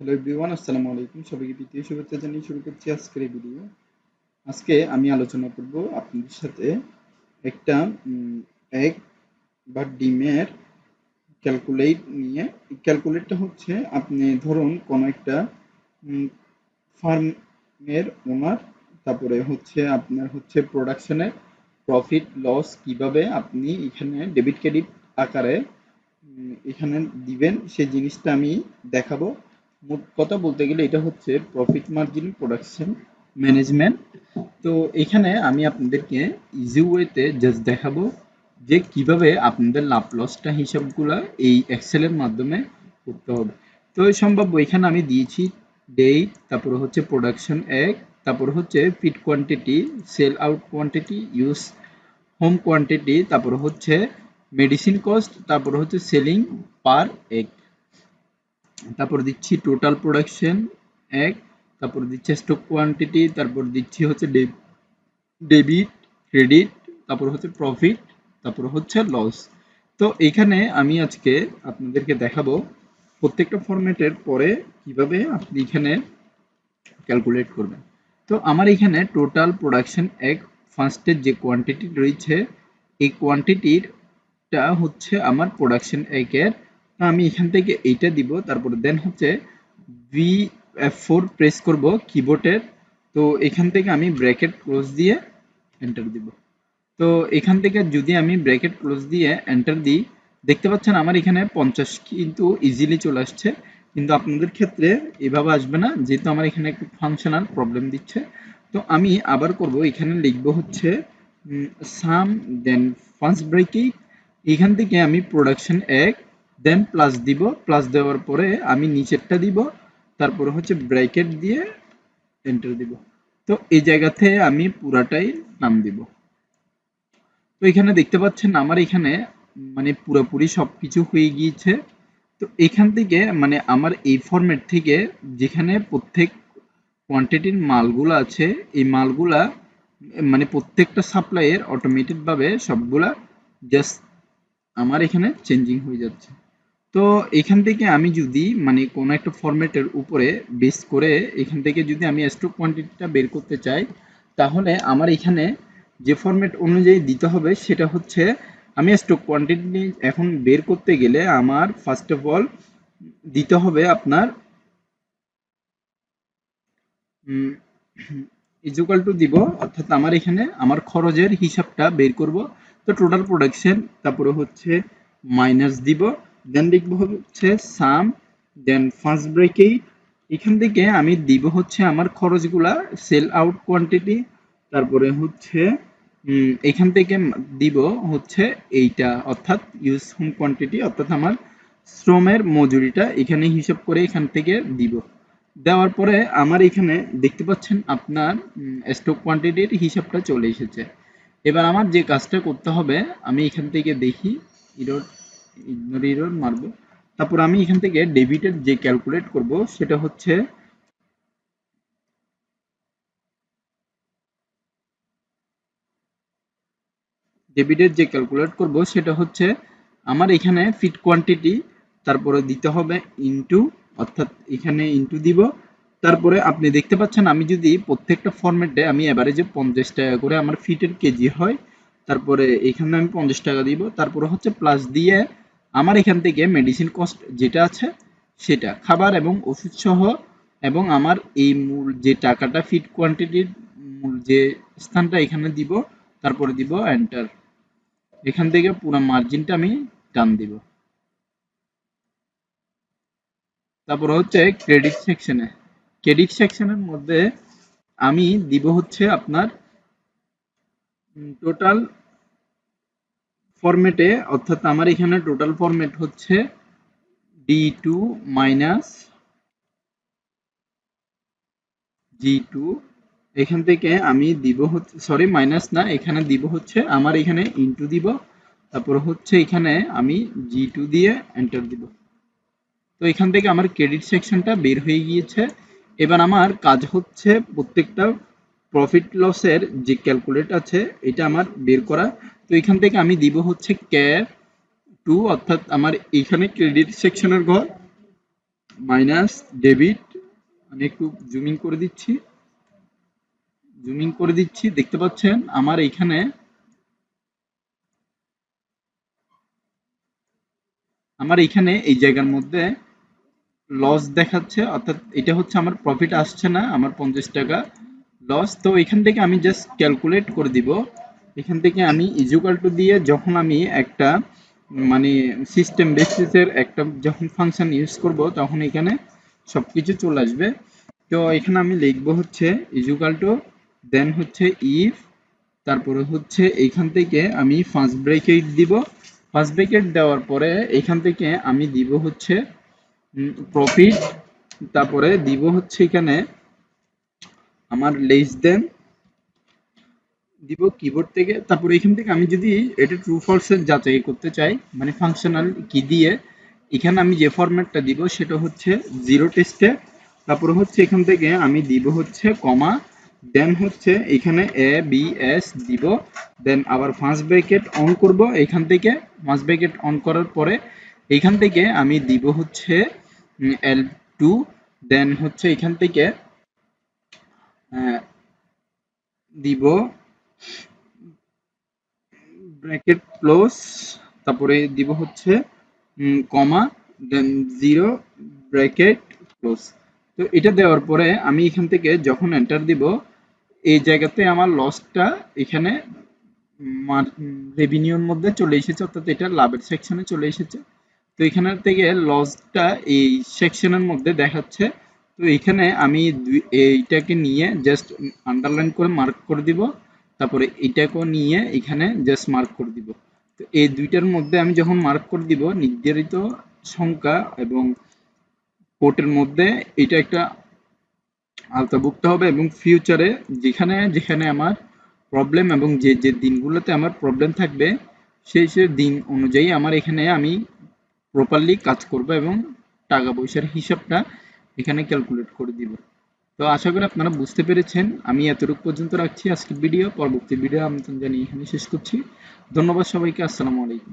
Hello everyone, আসসালামু আলাইকুম। সবাইকে প্রীতীয় শুভেচ্ছা জানিয়ে শুরু করছি আজকের এই ভিডিও। আজকে আমি আলোচনা করব আপনাদের সাথে একটা এগ বা ডিমের ক্যালকুলেট নিয়ে। ক্যালকুলেটটা হচ্ছে, আপনি ধরুন কোনো একটা ফার্মের ওনার, তারপরে হচ্ছে আপনার হচ্ছে প্রোডাকশনের প্রফিট লস কিভাবে আপনি এখানে ডেবিট ক্রেডিট আকারে এখানে দিবেন, সেই জিনিসটা আমি দেখাবো। মোট কথা বলতে গেলে এটা হচ্ছে প্রফিট মার্জিন প্রোডাকশন ম্যানেজমেন্ট। তো এখানে আমি আপনাদেরকে ইজি ওয়েতে জাস্ট দেখাবো যে কিভাবে আপনাদের লাভ লসটা হিসাবগুলো এই এক্সেলের মাধ্যমে করতে হবে। তো সম্ভাব্য এখানে আমি দিয়েছি ডেট, তারপরে হচ্ছে প্রোডাকশন এক, তারপর হচ্ছে feed quantity, sell out quantity, use home quantity, তারপর হচ্ছে মেডিসিন কস্ট, তারপর হচ্ছে সেলিং পার এগ, তারপর দিচ্ছি টোটাল প্রোডাকশন এক, তারপর দিচ্ছে স্টক কোয়ান্টিটি, তারপর দিচ্ছি হচ্ছে ডেবিট ক্রেডিট, তারপর হচ্ছে প্রফিট, তারপর হচ্ছে লস। তো এখানে আমি আজকে আপনাদেরকে দেখাবো প্রত্যেকটা ফরম্যাটের পরে কিভাবে আপনি এখানে ক্যালকুলেট করবেন। তো আমার এখানে টোটাল প্রোডাকশন এক ফার্স্টের যে কোয়ান্টিটি রয়েছে, এই কোয়ান্টিটিটা হচ্ছে আমার প্রোডাকশন একের। তো আমি এখান থেকে এইটা দিব, তারপর দেন হচ্ছে F4 প্রেস করব কিবোর্ডের। তো এখান থেকে আমি ব্র্যাকেট ক্লোজ দিয়ে এন্টার দিব। তো এখান থেকে যদি আমি ব্র্যাকেট ক্লোজ দিয়ে এন্টার দিই, দেখতে পাচ্ছেন আমার এখানে 50 কিন্তু ইজিলি চলে আসছে। কিন্তু আপনাদের ক্ষেত্রে এভাবে আসবে না, যেহেতু আমার এখানে একটু ফাংশনাল প্রবলেম দিচ্ছে। তো আমি আবার করব, এখানে লিখব হচ্ছে সাম, দেন ফার্স্ট ব্র্যাকেট, এখান থেকে আমি প্রোডাকশন এক, দেন প্লাস দিব, প্লাস দেওয়ার পরে আমি নিচেরটা দিব, তারপরে হচ্ছে ব্র্যাকেট দিয়ে এন্টার দিব। তো এই জায়গাতে আমি পুরাটাই নাম দিব। তো এখানে দেখতে পাচ্ছেন আমার এখানে মানে পুরোপুরি সবকিছু হয়ে গিয়েছে। তো এখান থেকে মানে আমার এই ফরম্যাট থেকে যেখানে প্রত্যেক কোয়ান্টিটির মালগুলো আছে, এই মালগুলা মানে প্রত্যেকটা সাপ্লাইয়ের অটোমেটেড ভাবে সবগুলা জাস্ট আমার এখানে চেঞ্জিং হয়ে যাচ্ছে। তো এখান থেকে আমি যদি মানে কোনো একটা ফরম্যাটের উপরে বেস করে এখান থেকে যদি আমি স্টক কোয়ান্টিটিটা বের করতে চাই, তাহলে আমার এখানে যে ফরম্যাট অনুযায়ী দিতে হবে সেটা হচ্ছে, আমি স্টক কোয়ান্টিটি এখন বের করতে গেলে আমার ফার্স্ট অফ অল দিতে হবে আপনার ইকুয়াল টু দিব, অর্থাৎ আমার এখানে আমার খরচের হিসাবটা বের করব। তো টোটাল প্রোডাকশন, তারপরে হচ্ছে মাইনাস দিব, দেন লিখবো হচ্ছে সাম, দেন ফার্স্ট ব্রেকেট, এখান থেকে আমি দিব হচ্ছে আমার খরচগুলা সেল আউট কোয়ান্টিটি, তারপরে হচ্ছে এখান থেকে দিব হচ্ছে এইটা, অর্থাৎ ইউজ হোম কোয়ান্টিটি, অর্থাৎ আমার শ্রমের মজুরিটা এখানে হিসাব করে এখান থেকে দিব। দেওয়ার পরে আমার এখানে দেখতে পাচ্ছেন আপনার স্টক কোয়ান্টিটির হিসাবটা চলে এসেছে। এবার আমার যে কাজটা করতে হবে, আমি এখান থেকে দেখি ইরোর, ইরোর মারবো। তারপর আমি এখান থেকে ডেবিটের যে ক্যালকুলেট করব সেটা হচ্ছে ডেবিটের যে ক্যালকুলেট করব সেটা হচ্ছে আমার এখানে ফিট কোয়ান্টিটি, তারপরে দিতে হবে ইনটু, অর্থাৎ এখানে ইনটু দিব। তারপরে আপনি দেখতে পাচ্ছেন আমি যদি প্রত্যেকটা ফরম্যাটে আমি এভারেজে 50 টাকা করে আমার ফিটের কেজি হয়, তারপরে এখানে আমি 50 টাকা দিব, তারপরে হচ্ছে প্লাস দিয়ে আমার এখান থেকে মেডিসিন কস্ট যেটা আছে সেটা খাবার এবং ওষুধ সহ, এবং আমার এই মূল যে টাকাটা ফিট কোয়ান্টিটির মূল যে স্থানটা এখানে দিব, তারপরে দিব এন্টার। এখান থেকে পুরো মার্জিনটা আমি টান দিব। তারপর হচ্ছে ক্রেডিট সেকশনের মধ্যে আমি দিব হচ্ছে আপনার টোটাল ফরম্যাটে, অর্থাৎ আমার এখানে টোটাল ফরম্যাট হচ্ছে D2 মাইনাস G2। এখান থেকে আমি দিব হচ্ছে, সরি মাইনাস না, এখানে দিব হচ্ছে আমার এখানে ইনটু দিব, তারপর হচ্ছে এখানে আমি G2 দিয়ে এন্টার দিব। তো এখান থেকে আমার ক্রেডিট সেকশনটা বের হয়ে গিয়েছে। এবার আমার কাজ হচ্ছে প্রত্যেকটা প্রফিট লসের যে ক্যালকুলেট আছে এটা আমার বের করা। তো এখান থেকে আমি দিব হচ্ছে ক্যার টু, অর্থাৎ আমার এখানে ক্রেডিট সেকশনের ঘর, মাইনাস ডেবিট, আমি একটু জুমিং করে দিচ্ছি, দেখতে পাচ্ছেন আমার এখানে এই জায়গার মধ্যে লস দেখাচ্ছে, অর্থাৎ এটা হচ্ছে আমার প্রফিট আসছে না, আমার 50 টাকা লস। তো এখান থেকে আমি জাস্ট ক্যালকুলেট করে দিব। এখান থেকে আমি ইজুকাল টু দিয়ে যখন আমি একটা মানে সিস্টেম বেসিসের একটা যখন ফাংশন ইউজ করব, তখন এখানে সবকিছু চলে আসবে। তো এখানে আমি লিখবো হচ্ছে ইজুকাল টু, দেন হচ্ছে ইফ, তারপরে হচ্ছে এখান থেকে আমি ফার্স্ট ব্রেকেট দিব। ফার্স্ট ব্রেকেট দেওয়ার পরে এখান থেকে আমি দিব হচ্ছে প্রফিট, তারপরে দিব হচ্ছে এখানে আমার লেস দেন দিব কিবোর্ড থেকে। তারপরে এখান থেকে আমি যদি এটা ট্রু ফলসের যাচাই করতে চাই, মানে ফাংশনাল কি দিয়ে, এখানে আমি যে ফরম্যাটটা দিব সেটা হচ্ছে জিরো টেস্টে। তারপরে হচ্ছে এখান থেকে আমি দিব হচ্ছে কমা, দেন হচ্ছে এখানে এ বি এস দিব, দেন আবার ফার্স্ট ব্র্যাকেট অন করব। এখান থেকে ফার্স্ট ব্র্যাকেট অন করার পরে এখান থেকে আমি দিব হচ্ছে এল টু, দেন হচ্ছে এখান থেকে আহ, দিব ব্র্যাকেট ক্লোজ, তারপরে দিব হচ্ছে কমা, দেন জিরো ব্র্যাকেট ক্লোজ। তো এটা দেওয়ার পরে আমি এখান থেকে যখন এন্টার দিব, এই জায়গাতে আমার লসটা এখানে রেভিনিউর মধ্যে চলে এসেছে, অর্থাৎ এটা লাভের সেকশনে চলে এসেছে। তো এখানে থেকে লসটা এই সেকশনের মধ্যে দেখাচ্ছে। তো এখানে আমি এইটাকে নিয়ে জাস্ট আন্ডারলাইন করে মার্ক করে দিব, তারপরে এটাকেও নিয়ে এখানে জাস্ট মার্ক করে দিব। তো এই দুইটার মধ্যে আমি যখন মার্ক করে দিব, নির্ধারিত সংখ্যা এবং কোটের মধ্যে এটা একটা আওতাভুক্ত হবে, এবং ফিউচারে যেখানে যেখানে আমার প্রবলেম এবং যে যে দিনগুলোতে আমার প্রবলেম থাকবে, সেই সেই দিন অনুযায়ী আমার এখানে আমি প্রপারলি কাজ করব এবং টাকা পয়সার হিসাবটা এখানে ক্যালকুলেট করে দিব। তো আশা করি আপনারা বুঝতে পেরেছেন। আমি এতটুকু পর্যন্ত রাখছি আজকের ভিডিও। পরবর্তী ভিডিও আমন্ত্রণ জানিয়ে এখানে শেষ করছি। ধন্যবাদ সবাইকে। আসসালামু আলাইকুম।